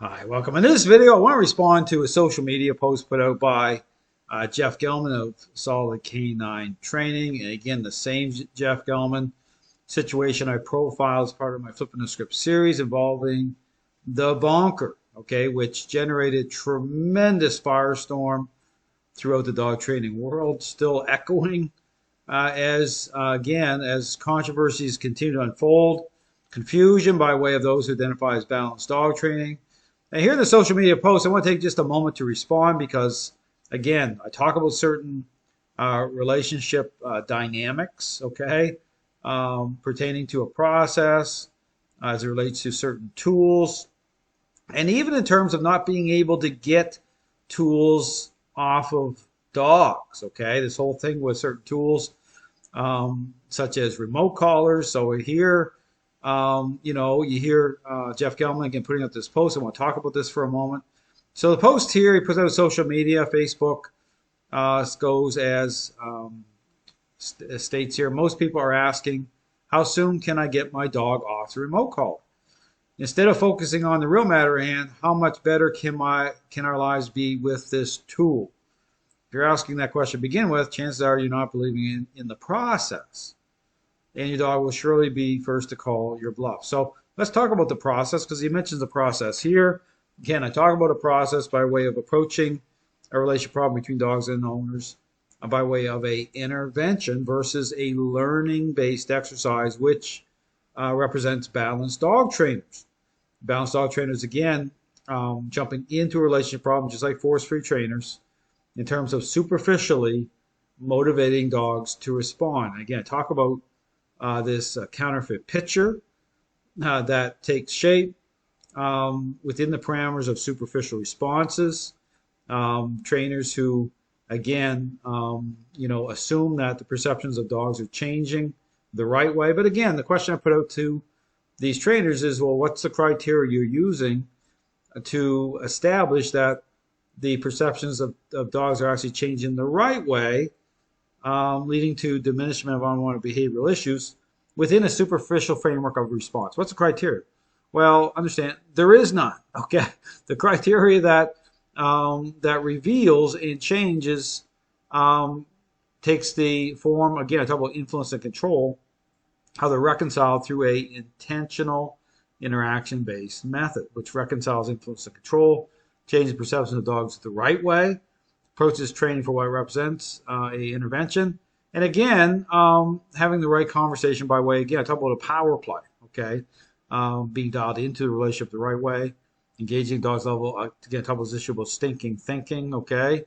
Hi, welcome. In this video, I want to respond to a social media post put out by Jeff Gellman of Solid Canine Training. And again, the same Jeff Gellman situation I profiled as part of my Flipping the Script series involving the bonker, okay, which generated tremendous firestorm throughout the dog training world, still echoing as controversies continue to unfold, confusion by way of those who identify as balanced dog training. And here in the social media post, I want to take just a moment to respond because, again, I talk about certain relationship dynamics, okay, pertaining to a process as it relates to certain tools, and even in terms of not being able to get tools off of dogs, okay? This whole thing with certain tools such as remote collars. So here, you hear Jeff Gellman again putting up this post. I want to talk about this for a moment. So the post here, he puts out social media, Facebook, goes as states here. Most people are asking, how soon can I get my dog off the remote collar? Instead of focusing on the real matter at hand, how much better can our lives be with this tool? If you're asking that question to begin with, chances are you're not believing in the process. And your dog will surely be first to call your bluff. So let's talk about the process because he mentions the process here. Again, I talk about a process by way of approaching a relationship problem between dogs and owners by way of a intervention versus a learning-based exercise, which represents balanced dog trainers. Balanced dog trainers, again, jumping into a relationship problem just like force-free trainers in terms of superficially motivating dogs to respond. Again, talk about this counterfeit picture that takes shape within the parameters of superficial responses. Trainers who, again, assume that the perceptions of dogs are changing the right way. But again, the question I put out to these trainers is, well, what's the criteria you're using to establish that the perceptions of dogs are actually changing the right way, leading to diminishment of unwanted behavioral issues within a superficial framework of response? What's the criteria? Well, understand, there is none, okay? The criteria that reveals and changes takes the form, again, I talk about influence and control, how they're reconciled through a intentional interaction-based method, which reconciles influence and control, changes perception of dogs the right way, approaches training for what it represents, a intervention, and again, having the right conversation by way, again, I talk about a power play, okay, being dialed into the relationship the right way, engaging dog's level, again, talk about this issue about stinking thinking, okay,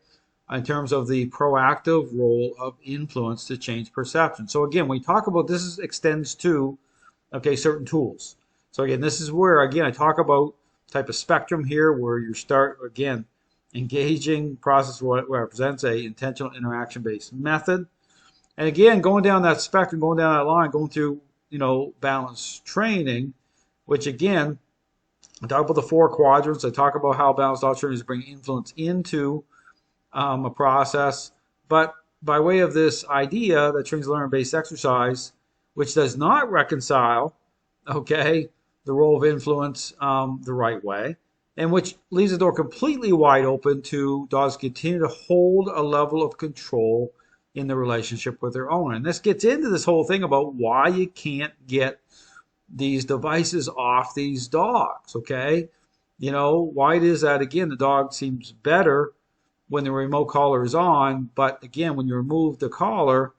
in terms of the proactive role of influence to change perception. So again, when we talk about this, extends to, okay, certain tools. So again, this is where, again, I talk about type of spectrum here where you start, again, engaging process what represents a intentional interaction-based method. And again, going down that spectrum, going down that line, going through, balanced training, which again, I talk about the four quadrants. I talk about how balanced dog trainers bring influence into a process. But by way of this idea that trains learner-based exercise, which does not reconcile, okay, the role of influence the right way, and which leaves the door completely wide open to dogs continue to hold a level of control in the relationship with their owner. And this gets into this whole thing about why you can't get these devices off these dogs, okay? Why it is that, again, the dog seems better when the remote collar is on, but again, when you remove the collar,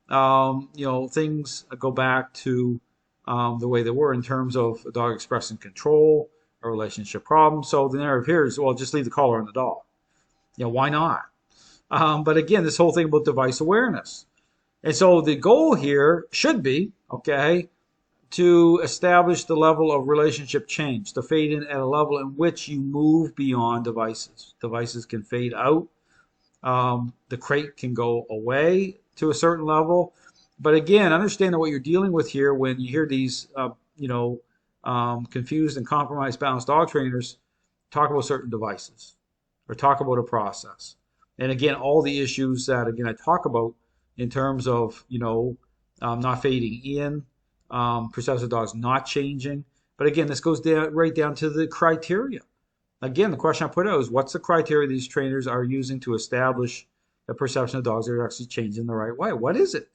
things go back to the way they were in terms of a dog expressing control, a relationship problem. So the narrative here is, well, just leave the collar on the dog. Why not? But again, this whole thing about device awareness. And so the goal here should be, okay, to establish the level of relationship change, to fade in at a level in which you move beyond devices. Devices can fade out. The crate can go away to a certain level. But again, understand that what you're dealing with here when you hear these, confused and compromised balanced dog trainers talk about certain devices or talk about a process. And again, all the issues that, again, I talk about in terms of, not fading in, perception of dogs not changing. But again, this goes down, right down to the criteria. Again, the question I put out is what's the criteria these trainers are using to establish the perception of dogs are actually changing the right way? What is it?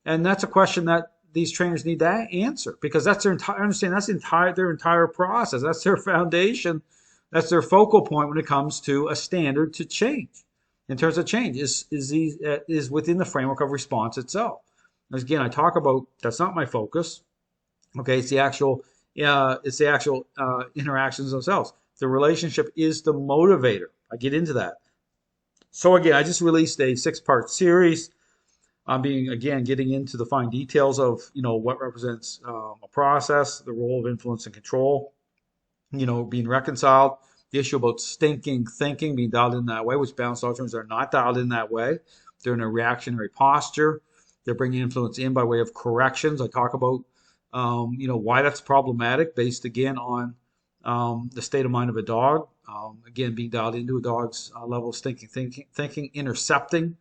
And that's a question that these trainers need to answer because that's their entire understand that's their entire process. That's their foundation. That's their focal point when it comes to a standard to change. In terms of change, is within the framework of response itself. Again, I talk about that's not my focus. Okay, it's the actual interactions themselves. The relationship is the motivator. I get into that. So again, I just released a 6-part series. I'm getting into the fine details of what represents a process, the role of influence and control, being reconciled, the issue about stinking thinking being dialed in that way, which balanced doctrines are not dialed in that way. They're in a reactionary posture. They're bringing influence in by way of corrections. I talk about why that's problematic based again on the state of mind of a dog. Again, being dialed into a dog's level of thinking, intercepting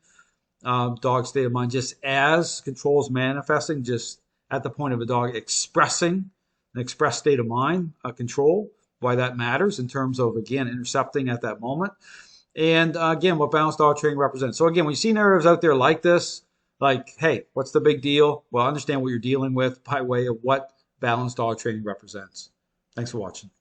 dog state of mind just as control is manifesting, just at the point of a dog expressing an expressed state of mind, control, why that matters in terms of, again, intercepting at that moment. And again, what balanced dog training represents. So again, when you see narratives out there like this, like, hey, what's the big deal? Well, understand what you're dealing with by way of what balanced dog training represents. Thanks for watching.